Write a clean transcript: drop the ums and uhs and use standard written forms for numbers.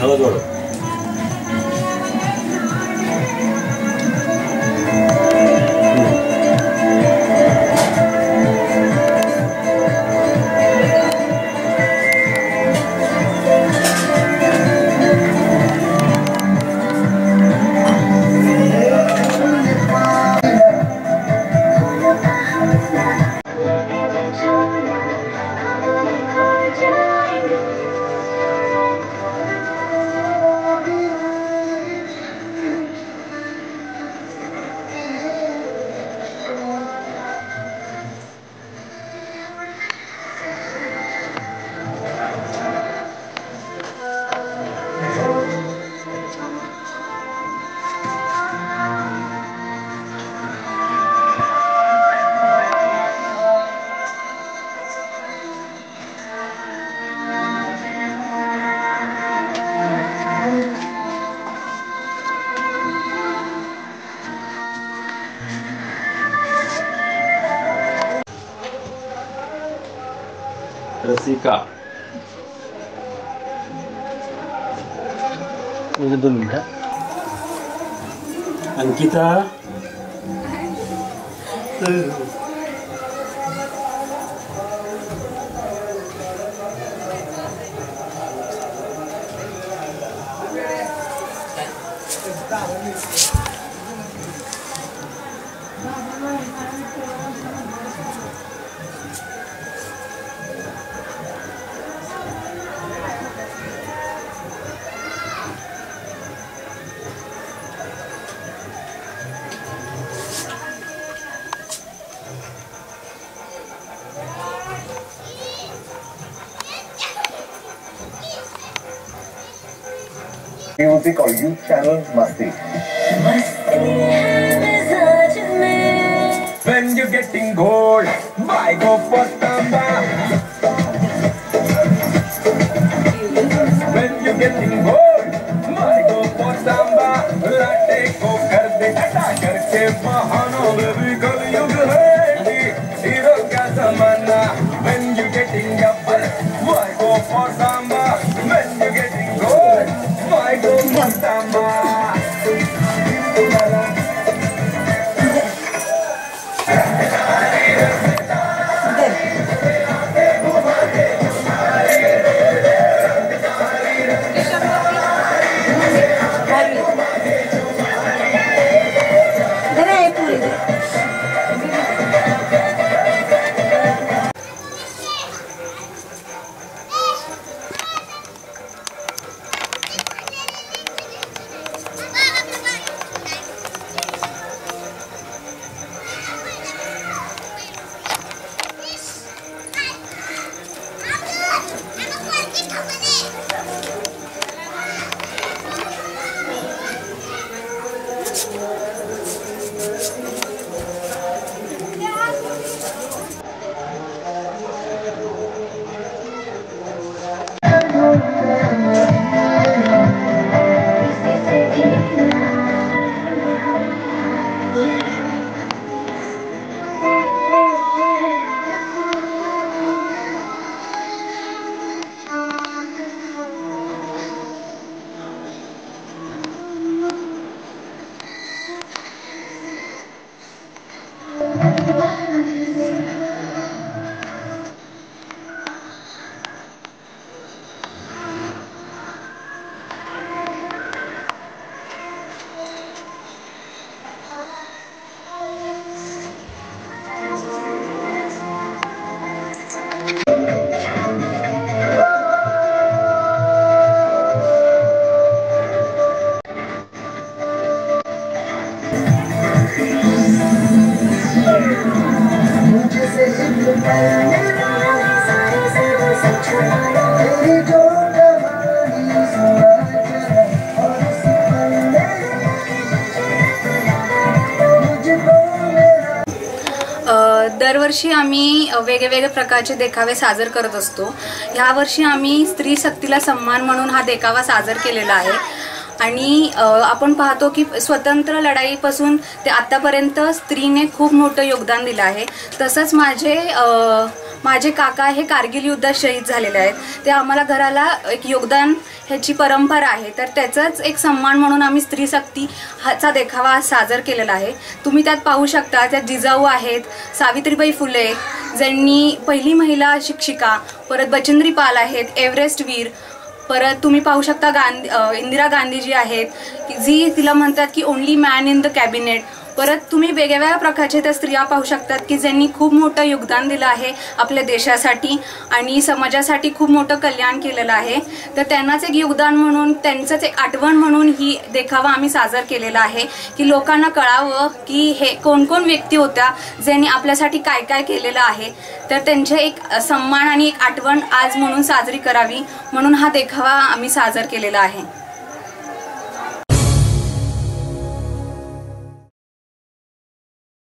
हळद वाढव. रसिका 2 मिनिटं. Ankita Music or youth channel Masti. When you're getting gold, why go for Tamba? When you're getting gold, why go for Tamba? Latte ko kar de hata karke bahano baby kal yug hai hero ka zamana. When you're getting double, why go for Tamba? When you're getting gold, why go for Tamba? दरवर्षी आम्ही वेगवेगळ्या प्रकारचे देखावे सादर करत असतो. ह्या वर्षी आम्ही स्त्री शक्तीला सन्मान म्हणून हा देखावा सादर केलेला आहे. आणि आपण पाहतो की स्वतंत्र लढाईपासून ते आतापर्यंत स्त्रीने खूप मोठं योगदान दिलं आहे. तसंच माझे काका हे कारगिल युद्धात शहीद झालेले आहेत, ते आम्हाला घराला एक योगदान ह्याची परंपरा आहे, तर त्याचाच एक सन्मान म्हणून आम्ही स्त्री शक्ती चा देखावा सादर केलेला आहे। तुम्ही त्यात पाहू शकता, त्यात जिजाऊ आहेत, सावित्रीबाई फुले ज्यांनी पहिली महिला शिक्षिका, परत बचेंद्री पाल आहेत, एव्हरेस्ट वीर, परत तुम्ही पाहू शकता इंदिरा गांधीजी आहेत जी तिला म्हणतात की only man in the cabinet. परत तुम्ही वेगवेगळ्या प्रकारच्या त्या स्त्रिया पाहू शकतात की ज्यांनी खूप मोठं योगदान दिलं आहे आपल्या देशासाठी आणि समाजासाठी खूप मोठं कल्याण केलेलं आहे। तर त्यांनाच एक योगदान म्हणून, त्यांचंच एक आठवण म्हणून ही देखावा आम्ही सादर केलेला आहे की लोकांना कळावं की हे कोण कोण व्यक्ती होत्या ज्यांनी आपल्यासाठी काय काय केलेलं आहे, तर त्यांचे एक सन्मान आणि एक आठवण आज म्हणून साजरी करावी म्हणून हा देखावा आम्ही सादर केलेला आहे।